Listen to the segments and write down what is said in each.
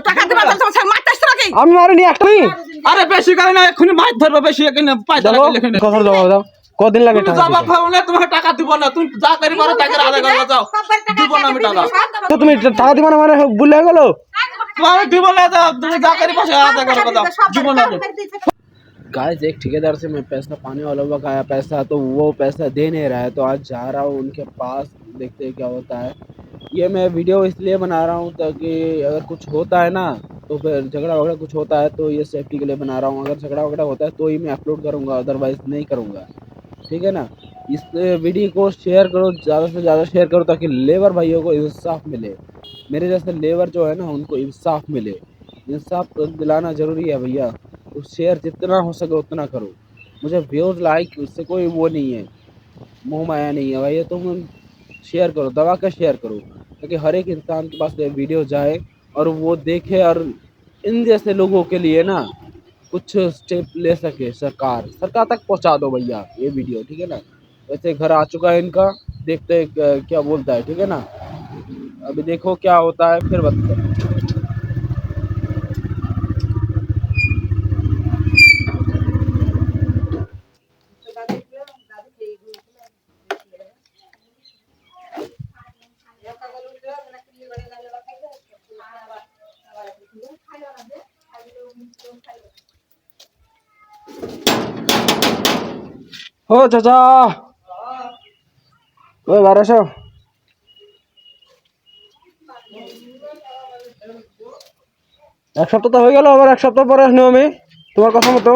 টাকা দিবা তো স্যার মারতেছ নাকি? আমি মারিনি একটাই। আরে বেশি করে না, এক্ষুনি মাছ ধরবো, বেশি এখানে পাইতে দেখো এখানে কথা জবাব দাও, কদিন লাগে টাকা জবাব দিতে? পাবো না, তোমাকে টাকা দিব না, তুমি যা করি করো তাকে আদায় করবো, যাও। দিব না আমি টাকা, তো তুমি টাকা দিবা না মানে ভুল হয়ে গেল। তুমি দিব না, যাও, তুমি যা করি পাশে আদায় করবো, যাও। দিব না আমি। गाइस एक ठेकेदार से मैं पैसा पाने वाला हुआ गया पैसा, तो वो पैसा दे नहीं रहा है, तो आज जा रहा हूँ उनके पास, देखते हैं क्या होता है। ये मैं वीडियो इसलिए बना रहा हूँ ताकि अगर कुछ होता है ना, तो फिर झगड़ा वगड़ा कुछ होता है तो ये सेफ्टी के लिए बना रहा हूँ। अगर झगड़ा वगड़ा होता है तो ही मैं अपलोड करूँगा, अदरवाइज़ नहीं करूँगा, ठीक है ना। इस वीडियो को शेयर करो, ज़्यादा से ज़्यादा शेयर करो ताकि लेबर भाइयों को इंसाफ मिले। मेरे जैसे लेबर जो है ना उनको इंसाफ मिले, इंसाफ तो दिलाना ज़रूरी है भैया। तो शेयर जितना हो सके उतना करो, मुझे व्यूज़ लाइक उससे कोई वो नहीं है, मोह माया नहीं है भैया। तुम शेयर करो, दबा कर शेयर करो ताकि हर एक इंसान के पास ये वीडियो जाए और वो देखे, और इन जैसे लोगों के लिए ना कुछ स्टेप ले सके सरकार तक पहुंचा दो भैया ये वीडियो, ठीक है ना। वैसे घर आ चुका है इनका, देखते हैं क्या बोलता है, ठीक है ना। अभी देखो क्या होता है फिर बताते हैं। ও চাচা, ওই বার আসো। এক সপ্তাহ তো হয়ে গেল, আবার এক সপ্তাহ পরে আসলো আমি তোমার কথা মতো।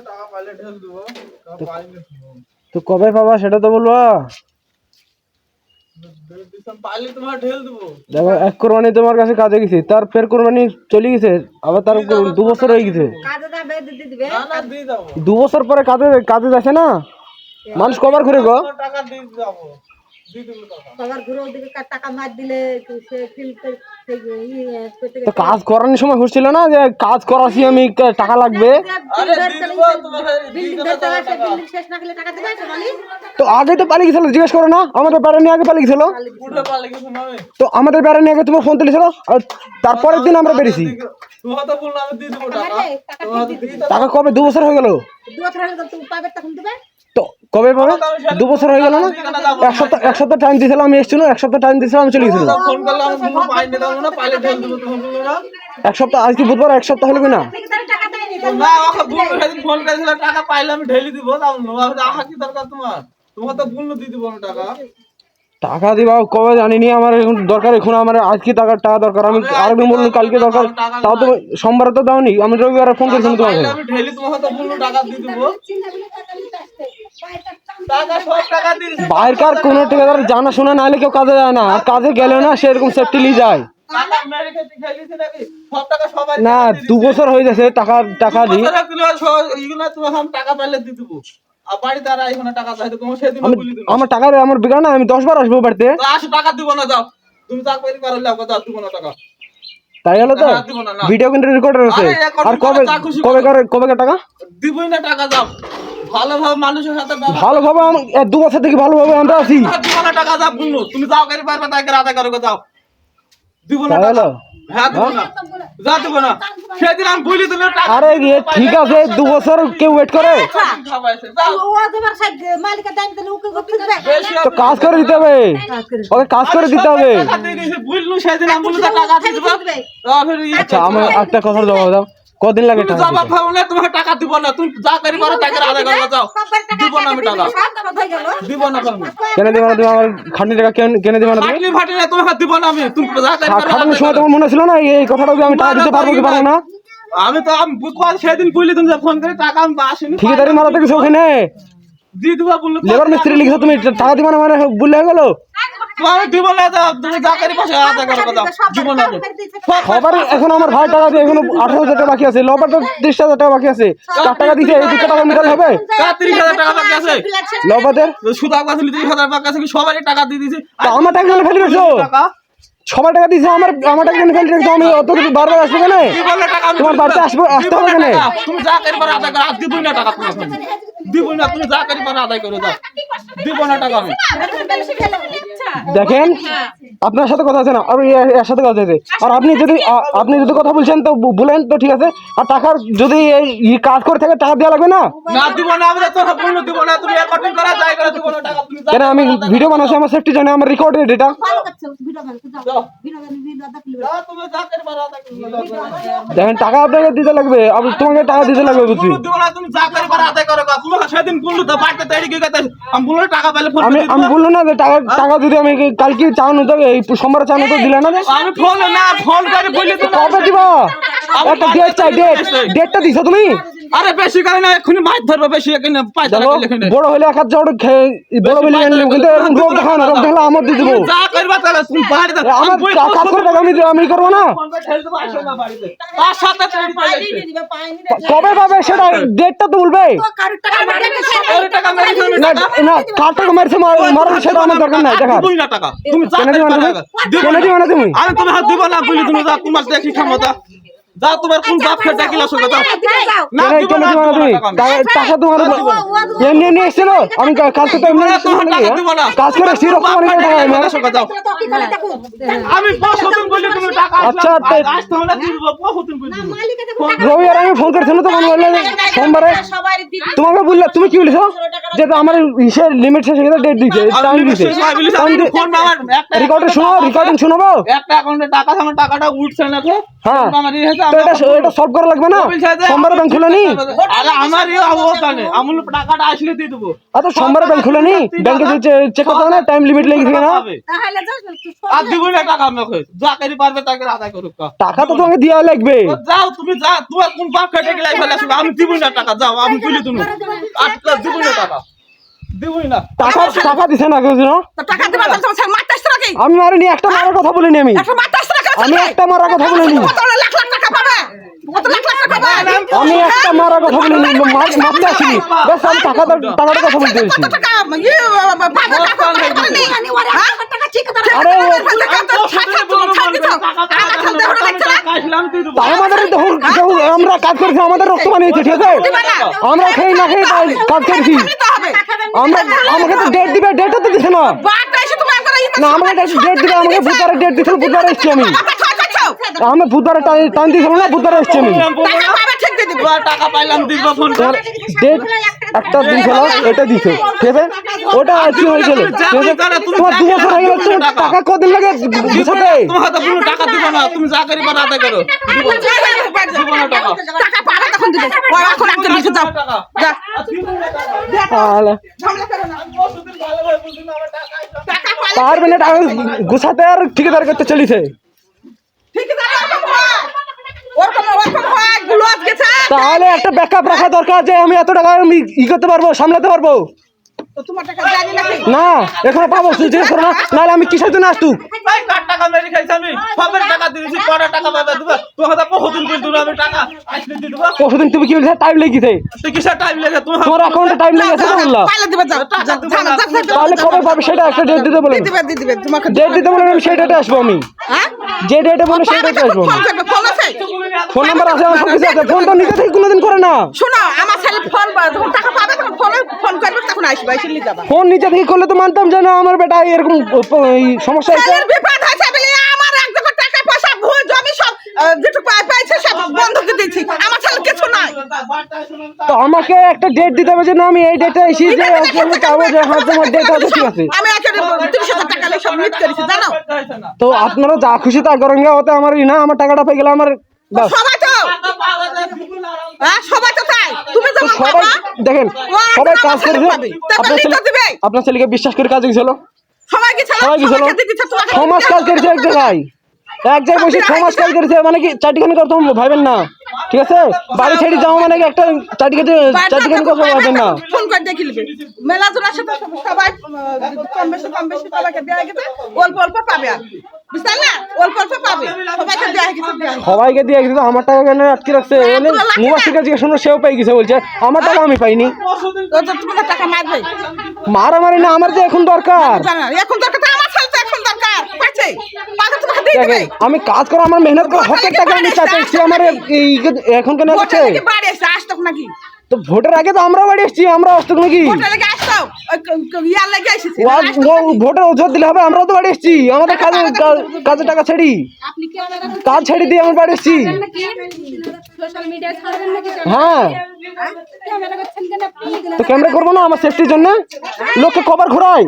টাকা পাইলে ঢেল দিব, টাকা পাইলে তো কবে পাবা সেটা তো বলবা। পাইলে তোমার ঢেল দিব। দেখো এক কোরবানি তোমার কাছে কাজে গেছে, তার ফের কোরবানি চলে গেছে, আবার তার 2 বছর হয়ে গেছে। না না দিয়ে যাবো, 2 বছর পরে কাজে যাচ্ছে না মানুষ কবার ঘুরে গো। টাকা দিয়ে যাবো, দিয়ে দেবো টাকা। সবার ঘুরে ওদিকে টাকা মার দিলে সে ফিল্টার তো কাজ করানোর সময় হচ্ছিল না যে কাজ করাছি আমি, টাকা লাগবে। আরে দিয়ে দেবো তোমাকে, বিল্ডিং ধরতে হবে, বিল্ডিং শেষ না করলে টাকা দেবে তো মালিক। তো আগে তো পালিয়ে গেছিল, জিজ্ঞেস করো না, আমাদের বেড়া নিয়ে আগে পালিয়ে গেছিল। উঠে পারলে কিছু নয়, তো আমাদের বেড়া নিয়ে আগে তোমার ফোন তুলেছিল, আর তারপরের দিন আমরা বেরিয়েছি। তোমার তো বললাম আমি দিয়ে দেবো টাকা, তোমার তো দিয়ে টাকা কবে 2 বছর হয়ে গেল। 2 বছর হলে তুমি পাবে তখন দেবে। তো কবে পাবে? 2 বছর হয়ে গেল না। এক সপ্তাহ টাইম দিয়েছিলাম, আমি এসেছিল, এক সপ্তাহ টাইম দিয়েছিলাম, আমি চলে গেছিলাম। ফোন করলাম, তুমি পাইলে দাও না, পাইলে ঢেল দেবো, তুমি বললো না। এক সপ্তাহ, আজকে বুধবার, এক সপ্তাহ হলো কি না। টাকা দেয়নি না ওকে বললো, সেদিন ফোন করেছিল টাকা পাইলে আমি ঢেলে দিব, দাও না। আহা কি দরকার তোমার, তোমাকে তো বললো দিয়ে দিব না টাকা। টাকা দিবা কবে জানিনি, আমার এখন দরকার, এখন আমার আজকে টাকা দরকার। আমি আরেকদিন বললাম কালকে দরকার, তাও তো সোমবারে তো দাওনি, আমি রবিবারে ফোন করেছিলাম তোমাকে। পাইলে আমি ঢেলে তোমাকে তো বললো টাকা দিয়ে দেবো, টাকা সব টাকা দিয়ে দিছি। বাইরকার কোনো ঠিকাদার জানা শোনা না হলে কেউ কাজে যায় না, আর কাজে গেলেও না সেরকম সেফটি নিয়ে যায় টাকা মেরে খেতে খেলিছি নাকি, সব টাকা সবাই না। 2 বছর হয়ে গেছে টাকা দিই। এইগুলো তোমাকে আমি টাকা পাইলে দিয়ে দেবো, আর বাড়ি তারা এখানে টাকা চাইতো, তোমার সেদিন বলি দেবো। আমার টাকা আমার বিঘা না, আমি 10 বার আসবো বাড়িতে। তো আসো, টাকা দিব না, যাও তুমি চাকরি করো, লাগো, যাও, দিব না টাকা। তাই হলো তো, দিব না, না। ভিডিও কিন্তু রেকর্ডার আছে। আরে record আর কবে যা খুশি কবে কবে টাকা দিবই না টাকা, যাও। ভালোভাবে মানুষের সাথে ব্যবহার ভালোভাবে 2 বছর থেকে ভালোভাবে আমরা আছি। দিব না টাকা, যাও বললো, তুমি যাও গাড়ি পারবে তাকে আদায় করো, যাও। দিব না তাই টাকা, হলো। হ্যাঁ দিব না, যা দিব না। সেদিন আমি বলি তুমি টাকা আরে ঠিক আছে, 2 বছর কেউ ওয়েট করে। খাওয়াইছে, যাও। ও তোমার সাথে মালিকের দাম দিলে ওকে করতে দেবে। বেশি তো কাজ করে দিতে হবে, ওকে কাজ করে দিতে হবে। টাকা দিয়ে দিয়েছে, বুঝলু, সেদিন আমি বলি টাকা দিয়ে দেবো। আচ্ছা আমার একটা কথার জবাব দাও, কদিন লাগে তুমি টাকা জবাব দিতে? পাবো না, তোমাকে টাকা দিব না, তুমি যা করি করো তাকে আদায় করো, যাও। দিব না আমি টাকা, দিব না তুমি। কেন দিবা না তুমি? আমার খাটনি টাকা কেন দিবা না তুমি? ফাটলি ফাটলি না, তোমাকে দিব না আমি, তুমি যা করি করো খাটানোর আদায় সময় করো। তোমার মনে ছিল না এই কথাটা যে আমি টাকা দিতে পারবো কি পারবো না? আমি তো সেদিন বলি তুমি ফোন করে টাকা আমি আসিনি, ঠিকাদারি মারা থেকে ওখানে দিয়ে দিবা বললো। লেবার মিস্ত্রি লিখেছো, তুমি টাকা দিবা না মানে ভুল হয়ে গেল। আমি দিব না, তুমি যা করি পাশে আদায় করো, যাও। দিব না আমি। সবার এখন আমার ভাই টাকা দিয়ে এখন 18,000 টাকা বাকি আছে, লবার তো 30,000 টাকা বাকি আছে। 4 টাকা দিছে, এই 2 টাকা মিটার হবে। 30,000 টাকা বাকি আছে, লবাদের সুদা কাছে 30,000 বাকি আছে, সবাই টাকা দিয়ে দিয়েছে। তো আমার টাকা কেন ফেলে রেখেছো? টাকা সবাই টাকা দিছে, আমার টাকা কেন ফেলে রেখেছো? আমি অত কিছু বারবার আসবো কেন? কি বললে টাকা আমি তোমার বাড়িতে আসতে হবে কেন? তুমি যা করি পারো আদায় করো, আর দিবই না টাকা, তুমি দিব না, তুমি যা করি পারো আদায় করো, যাও। দিব না টাকা আমি। দেখেন আপনার সাথে কথা আছে না, আর এর সাথে কথা আছে। আর আপনি যদি কথা বলছেন তো বলেন তো ঠিক আছে। আর টাকার যদি এই কাজ করে থাকে টাকা দেওয়া লাগবে না? না দিব না, আমরা তো পূর্ণ দিব না। তুমি রেকর্ডিং করা যায় করে দিব না টাকা। তুমি যাও। কেন আমি ভিডিও বানাচ্ছি আমার সেফটি জানে, আমার রেকর্ডেড এটা। ভালো করছো ভিডিও বানাতে যাও ভিডিও দেখলি যাও, তুমি যা করে পারো তা করো। দেখেন টাকা আপনাকে দিতে লাগবে, আমি তোমাকে টাকা দিতে লাগবে বুঝছি। পূর্ণ দিব না, তুমি যা করে পারো আদায় করো। তুমি সেদিন পূর্ণ তো বাড়তে তৈরি কি কথা, আমি পূর্ণ টাকা পাইলে ফোন আমি বললো না যে টাকা যদি আমি কালকে চাউন তো এই সোমবার চাউন তো দিলে না যে? আমি ফোন করে বলি তো কবে দিবা? একটা ডেট চাই, ডেটটা দিছো তুমি? আরে বেশি করে না, এক্ষুনি মাছ ধরবো বেশি এখানে পাইতে দেখো এখানে বড় হলে এক হাত জড় বড় বলে আনলাম, কিন্তু এরকম রোগ দেখাও না, রোগ দেখালে আমার দিয়ে দেবো। যা করবা তাহলে তুমি বাড়িতে আমার কাজ করে টাকা আমি করবো না। তার সাথে তৈরি পাইলে কবে পাবে সেটা ডেটটা তো বলবে। কারোর টাকা মারে ওই টাকা মেরে দিও না না। না কার টাকা মারছে মারো সেটা আমার দরকার নাই দেখা। দিবই না টাকা, তুমি যা কেন করে দিবা না পারো তুমি? কেন দিবা না তুমি? আমি তুমি হাত দিব না বলি, তুমি যা তোমার দেখি ক্ষমতা, যা তোমার কোন বাপ খেয়ে ডাকিলা সঙ্গে যাও। যাও না কেন দিব কেন না দিবা না তুমি? টাকা তোমার এমনি এমনি এসছিল, আমি কাজ করতে এমনি কাজ করে এসছি, রক্ত পানি করে টাকা আমি সঙ্গে যাও। তো কি করে দেখো আমি পশুদিন বলি তুমি টাকা আচ্ছা, আসতে হলে দিব, পশুদিন বলি দিব। মালিকে দেখো রবি আর আমি ফোন করছিলাম তো মনে বললে সোমবারে সবাই দিদি তোমাকে বললে তুমি কি বলেছো যে তো আমার ইসের লিমিট শেষ হয়ে গেছে, ডেট দিছে, টাইম দিছে। ফোন আমার একটা রিকর্ডিং শোনাবো? একটা অ্যাকাউন্টে টাকা আমার টাকাটা উঠছে না তো। হ্যাঁ আমার ইয়ে হয়েছে, তো এটা সলভ করা লাগবে না? সোমবারে ব্যাংক খুলে নি? আরে আমার এই অবস্থা নেই, আমি টাকাটা আসলে দিয়ে দেবো। আচ্ছা সোমবারে ব্যাংক খুলে নি? ব্যাংকে চেক করতে হবে না, টাইম লিমিট লেগে থাকে না? তাহলে যাও আর দিব না টাকা আমাকে, যা করে পারবে তাকে আদায় করুক। টাকা তো তোমাকে দেওয়া লাগবে। যাও তুমি যা, তোমার কোন বাপ খেটে গেলে ফেলে আসবে, আমি দিব না টাকা, যাও আমি তুলি তুমি আটকা দিব না টাকা, দিবই না। টাকা দিছে না কেউ? টাকা দিবা তো মারতেছ নাকি আমি মারিনি, একটা মারার কথা বলিনি আমি। মারতেছ না আমি একটা মারার কথা বলিনি, কত লাখ লাখ টাকা পাবে কত লাখ লাখ টাকা পাবে আমি একটা মারার কথা বলিনি, মারতে আসিনি। বেশ আমি টাকাটার কথা বলতে এসেছি। টাকা ইয়ে পাবে টাকা নেই আমি ওরে টাকা ঠিক করে আরে আমাদের আমরা কাজ করেছি, আমাদের রক্ত বানিয়েছি, ঠিক আছে? আমরা খেয়ে না খেয়ে কাজ করেছি। আমাকে তো ডেট দিবে, ডেটও তো দিছে না। না আমাকে ডেট দিবে, আমাকে বুধবারে ডেট দিছিল, বুধবারে এসছি আমি। আমি বুধবারে টাইম দিয়েছিল না, বুধবারে এসছি আমি। টাকা পাইলাম দিব ফোন তোমার ডেট একটা দিয়েছিল, এটা দিছে, ঠিক আছে? ওটা কি হয়ে গেল? তোমার 2 বছর হয়ে গেল, তোমার টাকা কদিন লাগে বুঝাতে? তোমার হাতে কোনো টাকা দিব না, তুমি যা করি পারো আদায় করো। দিব না টাকা, টাকা পাবে তখন দিবে ওই এখন একটা লিখে দাও টাকা যা তাহলে ঝামেলা করো না পরশুদিন ভালোভাবে বুঝি না আমার টাকা আইসা। টাকা পালে পারবে না টাকা গুছাতে, আর ঠিকাদার করতে চলিছে। ঠিক আছে ওরকম হয় গুলো গেছে তাহলে একটা ব্যাকআপ রাখা দরকার যে আমি এত টাকা আমি করতে পারবো, সামলাতে পারবো। তো তোমার টাকা জানি নাকি না এখনো পাবো, জিজ্ঞেস করো না, নাহলে আমি কিসের জন্য আসতুক? ভাই কার টাকা মেরে খাইছি আমি, সবের টাকা দিয়েছি, কটা টাকা পাবে দিবা, তো হাতে পরশুদিন কই দিবা, আমি টাকা আসলে দিয়ে দিবা। পরশুদিন তুমি কি বলছো টাইম লেগেছে? তুই কিসের টাইম লাগে তোমার তোমার অ্যাকাউন্টে টাইম লেগেছে তো বললা। পালে দিবে যাও তাহলে কবে পাবে সেটা একটা ডেট দিতে বলেন। দিবে তোমাকে ডেট দিতে বলেন, আমি সেই ডেটে আসবো। আমি হ্যাঁ যে ডেটে বলে সেই ডেটে আসবো। ফোন করবে ফোন আছে ফোন নাম্বার আছে, আমার সব কিছু আছে। ফোন তো নিজে থেকে কোনোদিন করে না। শোনো আমার ছেলে ফোন যখন টাকা পাবে তখন ফোন করবে তখন আসবে এসে নিয়ে যাবা ফোন নিজে থেকে করলে তো মানতাম যে না আমার বেটা এরকম এই সমস্যা হয়েছে। ছেলের বিপদ হয়েছে বলে আমার এক জায়গা টাকা পয়সা ভুল জমি সব যেটুকু পাইছে সব বন্ধকে দিয়েছি, আমার ছেলে কিছু নাই। তো আমাকে একটা ডেট দিতে হবে যে না আমি এই ডেটে এসি, যে আমি পাবো, যে হ্যাঁ তোমার ডেট আছে, ঠিক আছে। আমি একেবারে 30,000 টাকা নিয়ে সব মিট করেছি জানো। তো আপনারা যা খুশি তা করেন গা, ওতে আমার না, আমার টাকাটা পেয়ে গেলে আমার বাস। সবাই তো হ্যাঁ সবাই তো তাই, তুমি তো যেমন সবাই পাবা দেখেন, সবাই কাজ করেছে। আপনার ছেলে দিবে আপনার ছেলেকে বিশ্বাস করে কাজে গেছিল, সবাই গেছিল সবাই গেছিল, সমাজ কাজ করেছে এক জায়গায়, এক জায়গায় বসে সমাজ কাজ করেছে, মানে কি চারটিখানি করতে ভাবেন না, ঠিক আছে? বাড়ি ছেড়ে যাওয়া মানে কি একটা চারটিখানি কথা ভাবেন না। ফোন করে দেখে নিবে মেলা জোড়ার সাথে সবাই কম বেশি সবাইকে দেওয়া গেছে, অল্প অল্প পাবে আর বুঝলেন না, অল্প অল্প পাবে সবাইকে দেওয়া গেছে সবাইকে দিয়ে গেছে, আমার টাকা কেন আটকে রাখছে? মোবাইল থেকে জিজ্ঞেস শুনে সেও পেয়ে গেছে, বলছে আমার টাকা আমি পাইনি। তোমাদের টাকা মারবে মারামারি না, আমার যে এখন দরকার, জানা এখন দরকার তো আমার ছেলে তো এখন দরকার পাচ্ছে পাবে তোমাকে দিয়ে দিবে। আমি কাজ করো, আমার মেহনত করো, হকের টাকা আমি চাইছি, আমার এখন কেন হচ্ছে? বাড়ি এসে আসতো নাকি তো ভোটের আগে তো আমরাও বাড়ি এসেছি, আমরা আসতো নাকি? ভোটের আগে আসতো ইয়ার লেগে এসেছে ও ভোটে জোর দিলে হবে আমরাও তো বাড়ি এসেছি আমাদের কাজে টাকা ছেড়ি কাজ ছেড়ে দিয়ে আমার বাড়ি এসেছি সোশ্যাল মিডিয়ায় ছাড়বেন নাকি হ্যাঁ ক্যামেরা করছেন কেন আপনি তো ক্যামেরা করবো না আমার সেফটির জন্য লোককে কভার ঘোরায়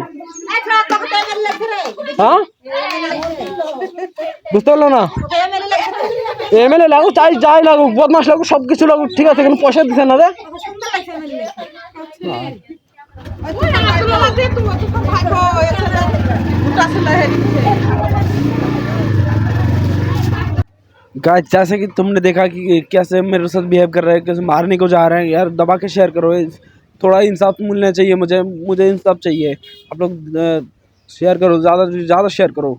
হ্যাঁ বুঝতে পারলো না এমএলএ লাগুক চাই যাই লাগুক বদমাস লাগুক সব কিছু লাগুক ঠিক আছে কিন্তু পয়সা দিচ্ছে না রে गाइस जैसे कि तुमने देखा कि कैसे मेरे साथ बिहेव कर रहे हैं, कैसे मारने को जा रहे हैं। यार दबा के शेयर करो, थोड़ा इंसाफ मिलना चाहिए मुझे इंसाफ चाहिए। आप लोग शेयर करो, ज़्यादा से ज़्यादा शेयर करो।